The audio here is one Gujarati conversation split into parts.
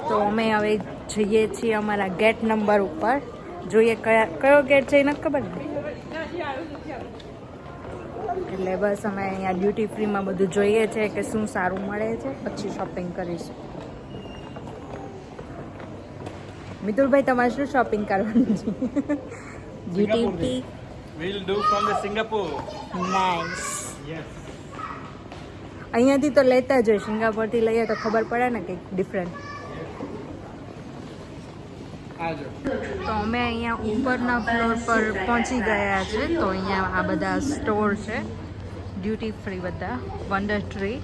તો અમે હવે જઈએ છીએ અમારા ગેટ નંબર ઉપર. જોઈએ કયો ગેટ છે એને ખબર ને. એટલે બસ અમે અહીંયા ડ્યુટી ફ્રીમાં બધું જોઈએ છે કે શું સારું મળે છે, પછી શોપિંગ કરીશું. મિતુલભાઈ તમારે શું શોપિંગ કરવાનું છે? Duty free We'll do from the Singapore. Nice. Yes. અહીંયાથી તો લેતા જ હોય, સિંગાપોરથી લઈએ તો ખબર પડે ને કંઈક ડિફરન્ટ. તો અમે અહીંયા ઉપરના ફ્લોર પર પહોંચી ગયા છે. તો અહીંયા આ બધા સ્ટોર છે ડ્યુટી ફ્રી બધા, વન્ડર ટ્રી.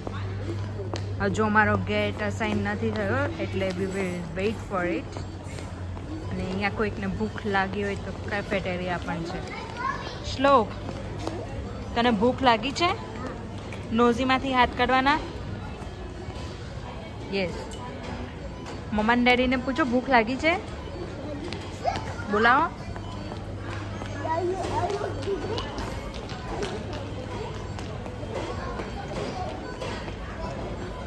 હજુ અમારો ગેટ અસાઇન નથી થયો એટલે વી વિલ વેઇટ ફોર ઇટ. અને અહીંયા કોઈકને ભૂખ લાગી હોય તો કેફેટેરિયા પણ છે. શ્લોક, તને ભૂખ લાગી છે? નોઝીમાંથી હાથ કાઢવાના. યસ. મમ્મા ડેડીને પૂછો ભૂખ લાગી છે, બોલાવો.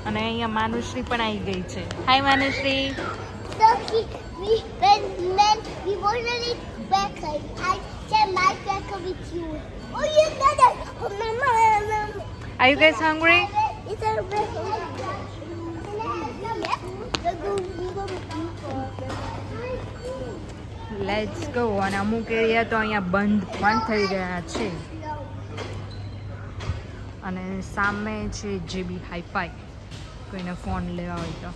અને અહીંયા માનુશ્રી પણ આવી ગઈ છે. હાય માનુશ્રી. So we wanted it back. I share my cracker with you. Oh, you got it. Oh, Mama. Are you guys hungry? It's a bit. Let's go. અને અમુક એરિયા તો અહીંયા બંધ પણ થઈ ગયા છે. અને સામે છે જેબી હાઈફાઈ, કોઈને ફોન લેવા હોય તો.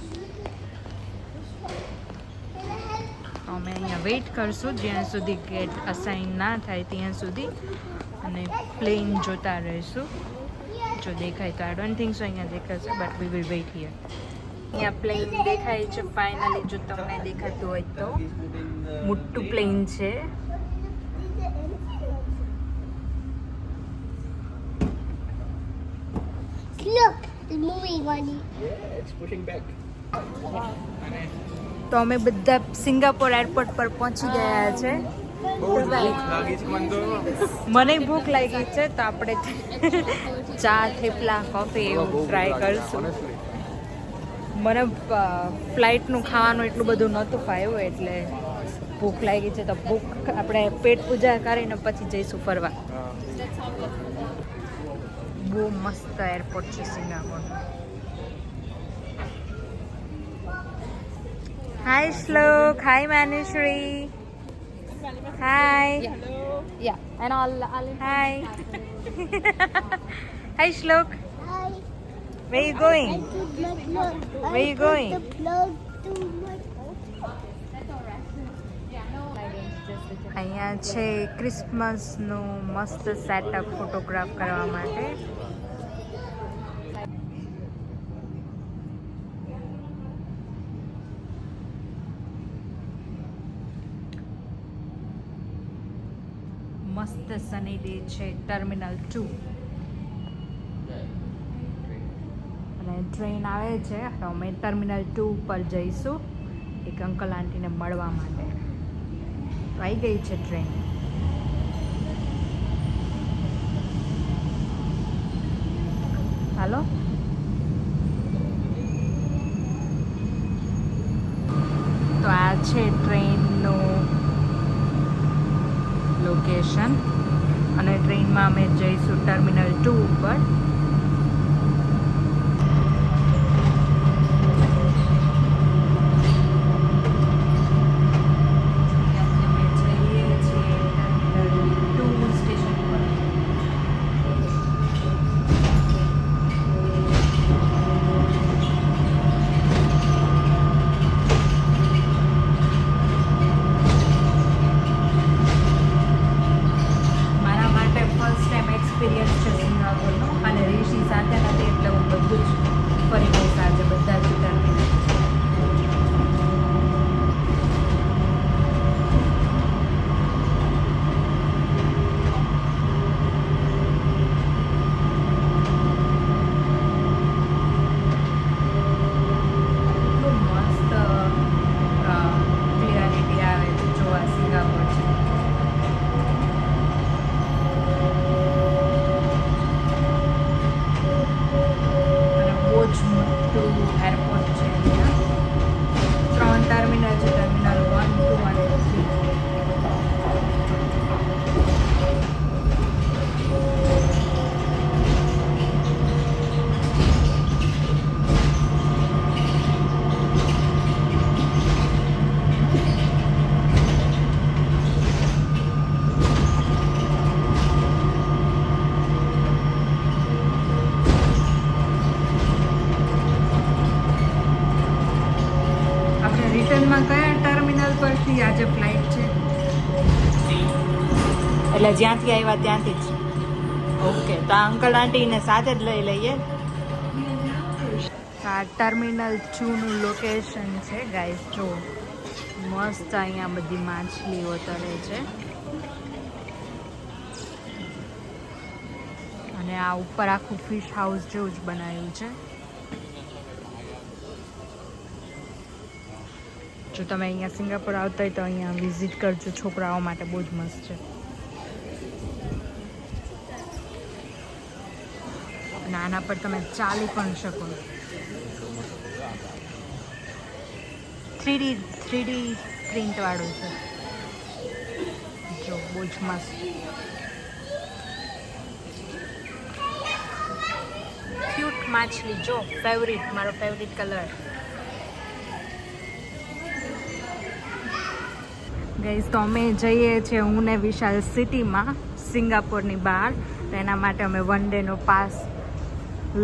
અમે અહીંયા વેઇટ કરશું જ્યાં સુધી ગેટ અસાઇન ના થાય ત્યાં સુધી, અને પ્લેન જોતા રહીશું. જો દેખાય તો આઈ ડોન્ટ થિંક સો અહીંયા દેખાશે, but we will wait here. અહીંયા પ્લેન દેખાય છે ફાઇનલી. જો તમને દેખાતું હોય તો મોટું પ્લેન છે. Look, it's moving, Bunny. Yeah, it's pushing back. તો અમે બધા સિંગાપોર એરપોર્ટ પર પહોંચી ગયા છે. મને ભૂખ લાગી છે તો આપણે ચા, થેપલા, કોફી એવું ટ્રાય કરશું. મને ફ્લાઇટનું ખાવાનું એટલું બધું નહોતું ફાવ્યું એટલે ભૂખ લાગી છે. તો ભૂખ આપણે પેટ પૂજા કરીને પછી જઈશું ફરવા. બહુ મસ્ત એરપોર્ટ છે સિંગાપોર. હાય શ્લોક. હાય માનુશ્રી. હાય. Yeah. And I'll hi. Hi Shlok. Hi. Where you going? I put my plug. Where you going? The plug to my અહીંયા છે ક્રિસમસનું મસ્ત સેટઅપ ફોટોગ્રાફ કરવા માટે. મસ્ત સની ડે છે. ટર્મિનલ 2 અને ટ્રેન આવે છે. તો અમે ટર્મિનલ 2 પર જઈશું એક અંકલ આંટીને મળવા માટે. તો આવી ગઈ છે ટ્રેન. હાલો. તો આ છે ટ્રેનનું લોકેશન. અને ટ્રેનમાં અમે જઈશું ટર્મિનલ 2 ઉપર. એક્સપિરિયન્સ છે સિંગાપોરનો અને રિટર્નમાં કયા ટર્મિનલ પરથી આજે ફ્લાઇટ છે? એટલે જ્યાંથી આવ્યા ત્યાંથી જ. ઓકે, તો આ અંકલ આંટીને સાથે જ લઈ લઈએ. આ ટર્મિનલ 2 નું લોકેશન છે ગાઈસ. જો મસ્ત અહીંયા બધી માછલીઓ તરે છે અને આ ઉપર આખું ફિશ હાઉસ જેવું જ બનાવ્યું છે. જો તમે અહીંયા સિંગાપોર આવતા હોય તો અહીંયા વિઝિટ કરજો, છોકરાઓ માટે બહુ જ મસ્ત છે. અને આના પર તમે ચાલી પણ શકો. 3D પ્રિન્ટ વાળું છે. જો બહુ જ મસ્ત. ક્યુટ માછલી. જો ફેવરિટ, મારો ફેવરિટ કલર. ગાઈઝ તો અમે જઈએ છીએ હું ને વિશાલ સિટીમાં, સિંગાપોરની બહાર. તો એના માટે અમે વન ડેનો પાસ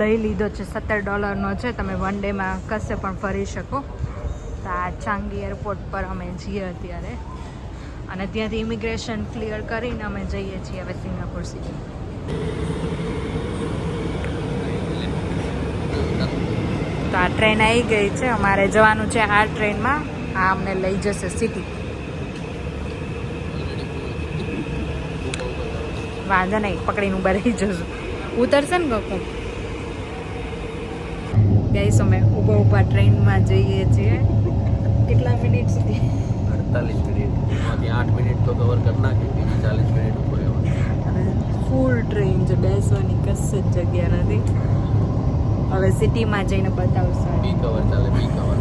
લઈ લીધો છે. $17 છે. તમે વન ડેમાં કશે પણ ફરી શકો. તો આ ચાંગી એરપોર્ટ પર અમે જઈએ અત્યારે અને ત્યાંથી ઇમિગ્રેશન ક્લિયર કરીને અમે જઈએ છીએ હવે સિંગાપોર સિટી. તો આ ટ્રેન આવી ગઈ છે. અમારે જવાનું છે આ ટ્રેનમાં. આ અમને લઈ જશે સિટી. વાંધો નહીં, પકડીને ઉભા રહી જશું. ઉતરશે ને ગોકુ. ગાઈસ અમે ઊભા ટ્રેનમાં જઈએ છીએ. કેટલા મિનિટ સુધી? 48 મિનિટ. એમાંથી 8 મિનિટ તો કવર કરી નાખી, બીજી 40 મિનિટ ઉપર રહેવાનું. ફૂલ ટ્રેન છે, બેસવાની કશ જ જગ્યા નથી. હવે સિટીમાં જઈને બતાવશું. બી કવર ચાલે, બી કવર.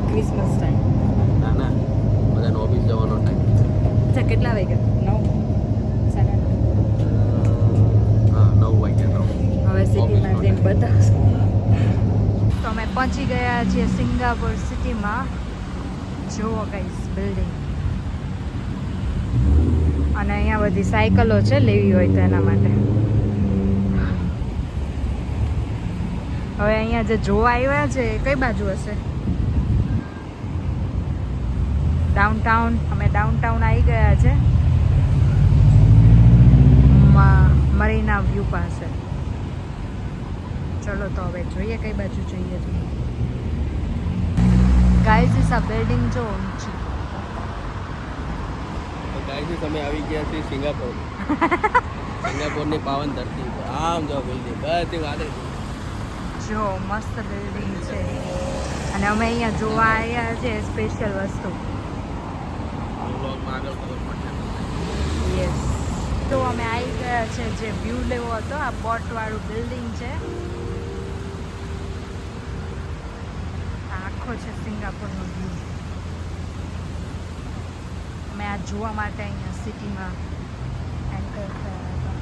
Christmas time. ના ના, બધાને ઓફિસ જવાનો ટાઈમ. અચ્છા, કેટલા વાગ્યા? 9, 9:30. હા, 9 વાગ્યા. હવે સિટીમાં જઈને બતાવશું. તો અમે પહોંચી ગયા છીએ સિંગાપોર સિટીમાં. જુઓ ગાઈસ બિલ્ડિંગ. અને અહીંયા બધી સાયકલો છે, લેવી હોય તો એના માટે. હવે અહીંયા જે જોવા આવ્યા છે એ કઈ બાજુ હશે? ડાઉનટાઉન. અમે ડાઉનટાઉન આવી ગયા છે, મરીના વ્યૂ પાસે. ચલો તો હવે જોઈએ કઈ બાજુ જોઈએ છે. ગાઈસ આ બિલ્ડિંગ જો ઊંચી. તો ગાઈસ તમે આવી ગયા છે સિંગાપોર. સિંગાપોરની પાવન ધરતી. આમ જો બિલ્ડિંગ બધી વાદળી. જો મસ્ત બિલ્ડિંગ છે. અને અમે અહીંયા જોવા આવ્યા છે સ્પેશિયલ વસ્તુ. બ્લોગમાં આગળ ખબર પડશે. યસ. તો અમે આવી ગયા છે જે વ્યૂ લેવો હતો. આ બોટવાળું બિલ્ડિંગ છે. આખો છે સિંગાપોરનો વ્યૂ. અમે આ જોવા માટે અહીંયા સિટીમાં એન્ટર થયા હતા.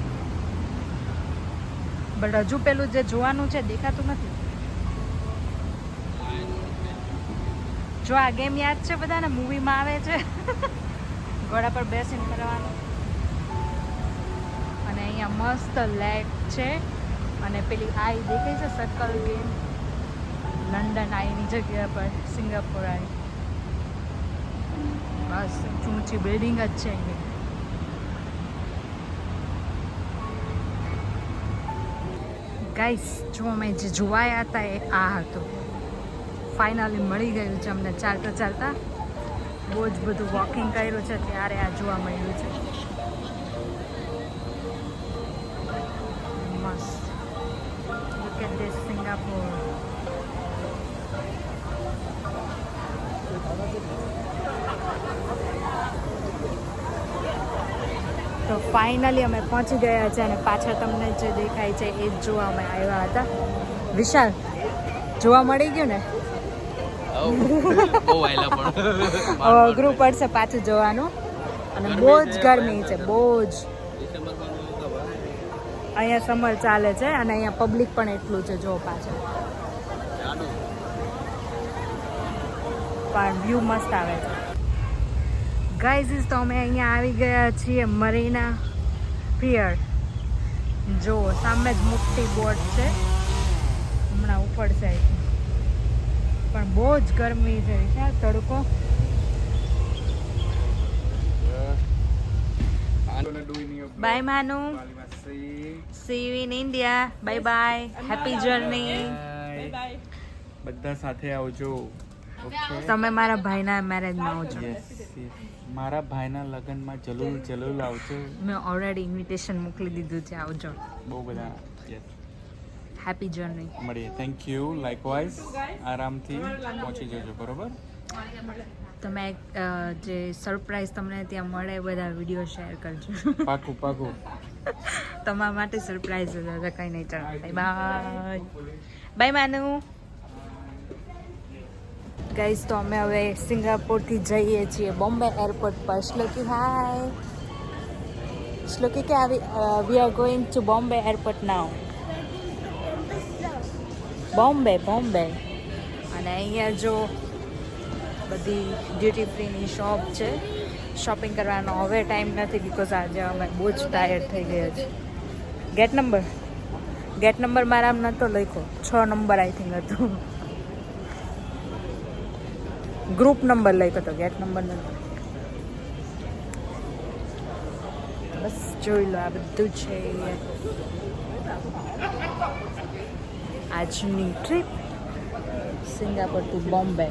બટ હજુ પેલું જે જોવાનું છે દેખાતું નથી. જો આ ગેમ યાદ છે બધાને? મૂવીમાં આવે છે ઘોડા પર બેસીને કરવાનું. અને અહીંયા મસ્ત લેક છે. અને પેલી આઈ દેખાય છે સર્કલ ગેમ. લંડન આઈની જગ્યા પર સિંગાપોર આઈ. બસ ઊંચી બિલ્ડિંગ જ છે અહીંયા. ગાઈસ જો અમે જે જોવાયા હતા એ આ હતું. ફાઇનલી મળી ગયું છે અમને. ચાલતા ચાલતા બહુ જ બધું વોકિંગ કર્યું છે ત્યારે આ જોવા મળ્યું છે. મસ્ત. Look at this Singapore. તો ફાઇનલી અમે પહોંચી ગયા છે અને પાછળ તમને જે દેખાય છે એ જ જોવા અમે આવ્યા હતા. વિશાલ જોવા મળી ગયું ને? અઘરું પડશે પાછું જોવાનું. અને બહુ જ ગરમી છે, બહુ જ. અહીંયા સમર ચાલે છે અને અહીંયા પબ્લિક પણ એટલું છે. જો પાછળ પણ વ્યૂ મસ્ત આવે છે. ગાઈઝ તો અમે અહીંયા આવી ગયા છીએ મરીના પિયર. જો સામે જ મોટી બોટ છે, હમણાં ઉપડશે. પણ બહુ જ ગરમી છે યાર, તડકો. Bye Manu, see you in India. Bye bye, happy journey. બધા સાથે આવજો. ઓકે, તમે મારા ભાઈના મેરેજમાં આવજો. મારા ભાઈના લગ્નમાં જલુલ આવજો. મેં ઓલરેડી ઇન્વિટેશન મોકલી દીધું છે, આવજો. બહુ બધા યસ, હેપી જર્ની. મળીએ. Thank you. લાઇકવાઇઝ. આરામથી પહોંચી જજો, બરોબર? તમે જે સરપ્રાઈઝ તમને ત્યાં મળે એ બધા વિડીયો શેર કરજો. પાકું પાકું. તમારા માટે સરપ્રાઈઝ હશે, કંઈ નહીં. ચાલો બાય બાય માનુ. ગાઈઝ, તો અમે હવે સિંગાપોરથી જઈએ છીએ બોમ્બે એરપોર્ટ પર. શ્લોકી હાય. શ્લોકી કે we are going to Bombay airport now. Bombay અને અહીંયા જો બધી ડ્યુટી ફ્રીની શોપ છે. શોપિંગ કરવાનો હવે ટાઈમ નથી, બિકોઝ આજે અમે બહુ જ ટાયર્ડ થઈ ગયા છે. ગેટ નંબર મારા આમ નહોતો લખ્યો, 6 નંબર આઈ થિંક હતું. ગ્રુપ નંબર લખ્યો હતો, ગેટ નંબર નહોતો. બસ જોઈ લો, આ બધું છે આજની ટ્રીપ સિંગાપોર ટુ બોમ્બે.